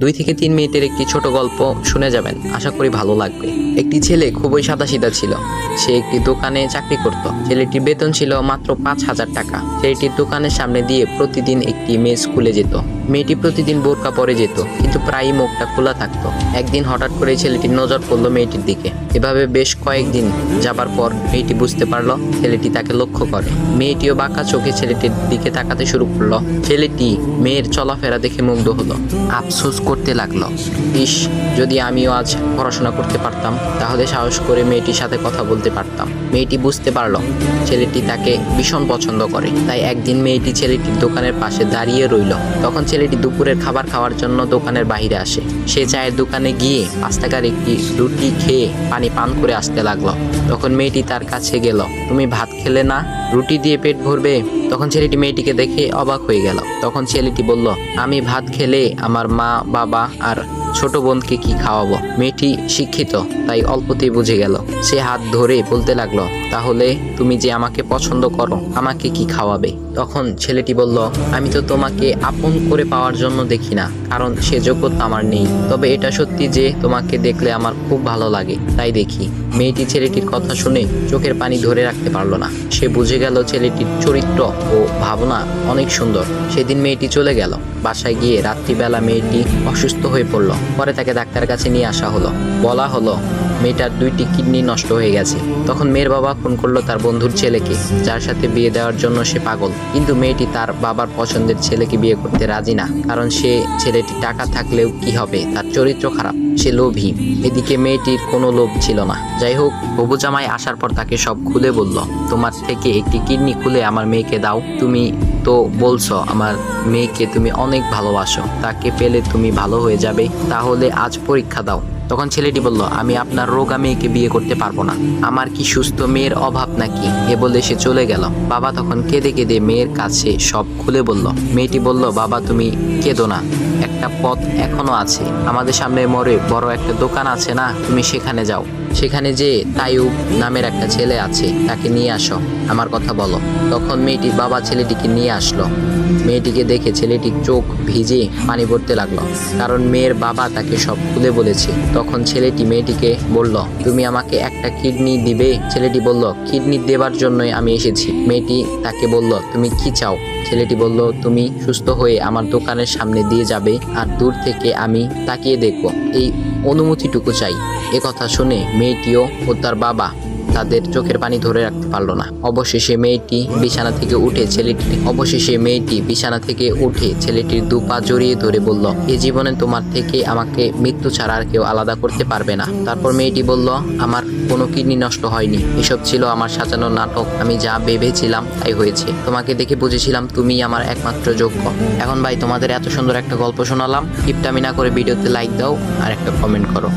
2 থেকে 3 মিনিটের একটি ছোট গল্প শুনে যাবেন, আশা করি ভালো লাগবে। একটি ছেলে খুবই সাদাসিধা ছিল। সে একটি দোকানে চাকরি করত। ছেলেটির বেতন ছিল মাত্র 5,000 টাকা। ছেলেটির দোকানের সামনে দিয়ে প্রতিদিন একটি মেয়ে স্কুলে যেত। মেয়েটি প্রতিদিন বোরকা পরে যেত, কিন্তু প্রায়ই মুখটা খোলা থাকতো। একদিন হঠাৎ করে ছেলেটির নজর পড়লো মেয়েটির দিকে। এভাবে বেশ কয়েকদিন যাবার পর মেয়েটি বুঝতে পারলো ছেলেটি তাকে লক্ষ্য করে। মেয়েটিও বাঁকা চোখে ছেলেটির দিকে তাকাতে শুরু করলো। ছেলেটি মেয়ের চলাফেরা দেখে মুগ্ধ হলো। আফসোস করতে লাগলো, ইস, যদি আমিও আজ পড়াশোনা করতে পারতাম, তাহলে সাহস করে মেয়েটির সাথে কথা বলতে পারতাম। মেয়েটি বুঝতে পারলো ছেলেটি তাকে ভীষণ পছন্দ করে। তাই একদিন মেয়েটি ছেলেটির দোকানের পাশে দাঁড়িয়ে রইল। তখন ছেলেটি দুপুরের খাবার খাওয়ার জন্য দোকানের বাইরে আসে। সে চায়ের দোকানে গিয়ে 5 টাকার একটি রুটি খেয়ে পানি পান করে আসতে লাগলো। তখন মেয়েটি তার কাছে গেল। তুমি ভাত খেলে না, রুটি দিয়ে পেট ভরবে? তখন ছেলেটি মেয়েটিকে দেখে অবাক হয়ে গেল। তখন ছেলেটি বলল, আমি ভাত খেলে আমার মা, বাবা আর ছোট বোনকে কি খাওয়াবো? মেয়েটি শিক্ষিত, তাই অল্পতেই বুঝে গেল। সে হাত ধরে বলতে লাগলো, তাহলে তুমি যে আমাকে পছন্দ করো, আমাকে কি খাওয়াবে? তখন ছেলেটি বলল, আমি তো তোমাকে আপন করে পাওয়ার জন্য দেখি না, কারণ সে যোগ্যতা আমার নেই। তবে এটা সত্যি যে তোমাকে দেখলে আমার খুব ভালো লাগে, তাই দেখি। মেয়েটি ছেলেটির কথা শুনে চোখের পানি ধরে রাখতে পারলো না। সে বুঝে গেল ছেলেটির চরিত্র ও ভাবনা অনেক সুন্দর। সেদিন মেয়েটি চলে গেল। বাসায় গিয়ে রাত্রিবেলা মেয়েটি অসুস্থ হয়ে পড়ল। পরে তাকে ডাক্তারের কাছে নিয়ে আসা হলো। বলা হলো মেয়েটার 2টি কিডনি নষ্ট হয়ে গেছে। তখন মেয়ের বাবা ফোন করলো তার বন্ধুর ছেলেকে, যার সাথে বিয়ে দেওয়ার জন্য সে পাগল। কিন্তু মেয়েটি তার বাবার পছন্দের ছেলেকে বিয়ে করতে রাজি না, কারণ সে ছেলেটি টাকা থাকলেও কি হবে, তার চরিত্র খারাপ, সে লোভী। এদিকে মেয়েটির কোনো লোভ ছিল না। যাই হোক, হবু জামাই আসার পর তাকে সব খুলে বলল, তোমার থেকে একটি কিডনি খুলে আমার মেয়েকে দাও। তুমি তো বলছো আমার মেয়েকে তুমি অনেক ভালোবাসো, তাকে পেলে তুমি ভালো হয়ে যাবে, তাহলে আজ পরীক্ষা দাও। তখন ছেলেটি বলল, আমি আপনার রোগা মেয়েকে বিয়ে করতে পারবো না, আমার কি সুস্থ মেয়ের অভাব নাকি? এ বলে সে চলে গেল। বাবা তখন কেঁদে কেঁদে মেয়ের কাছে সব খুলে বলল। মেয়েটি বলল, বাবা তুমি কেঁদো না, একটা পথ এখনো আছে, আমাদের সামনে মোড়ে বড় একটা দোকান আছে না, তুমি সেখানে যাও। সেখানে যে তাইয়ুব নামের একটা ছেলে আছে, তাকে নিয়ে আসো, আমার কথা বলো। তখন মেয়েটির বাবা ছেলেটিকে নিয়ে আসলো। মেয়েটিকে দেখে ছেলেটির চোখ ভিজে পানি পড়তে লাগলো, কারণ মেয়ের বাবা তাকে সব খুলে বলেছে। তখন ছেলেটি মেয়েটিকে বলল, তুমি আমাকে একটা কিডনি দিবে? ছেলেটি বলল, কিডনি দেবার জন্যই আমি এসেছি। মেয়েটি তাকে বলল, তুমি কি চাও? ছেলেটি বলল, তুমি সুস্থ হয়ে আমার দোকানের সামনে দিয়ে যাবে, আর দূর থেকে আমি তাকিয়ে দেখব, এই অনুমতিটুকু চাই। এ কথা শুনে মেয়েটিও ও তার বাবা তাদের চোখের পানি ধরে রাখতে পারলো না। অবশেষে মেয়েটি বিছানা থেকে উঠে ছেলেটির 2 পা জড়িয়ে ধরে বলল, এ জীবনে তোমার থেকে আমাকে মৃত্যু ছাড়া আর কেউ আলাদা করতে পারবে না। তারপর মেয়েটি বলল, আমার কোনো কিডনি নষ্ট হয়নি, এসব ছিল আমার সাজানো নাটক, আমি যা ভেবেছিলাম তাই হয়েছে। তোমাকে দেখে বুঝেছিলাম তুমি আমার একমাত্র যোগ্য। এখন ভাই, তোমাদের এত সুন্দর একটা গল্প শোনালাম, কিপটামি না করে ভিডিওতে লাইক দাও আর একটা কমেন্ট করো।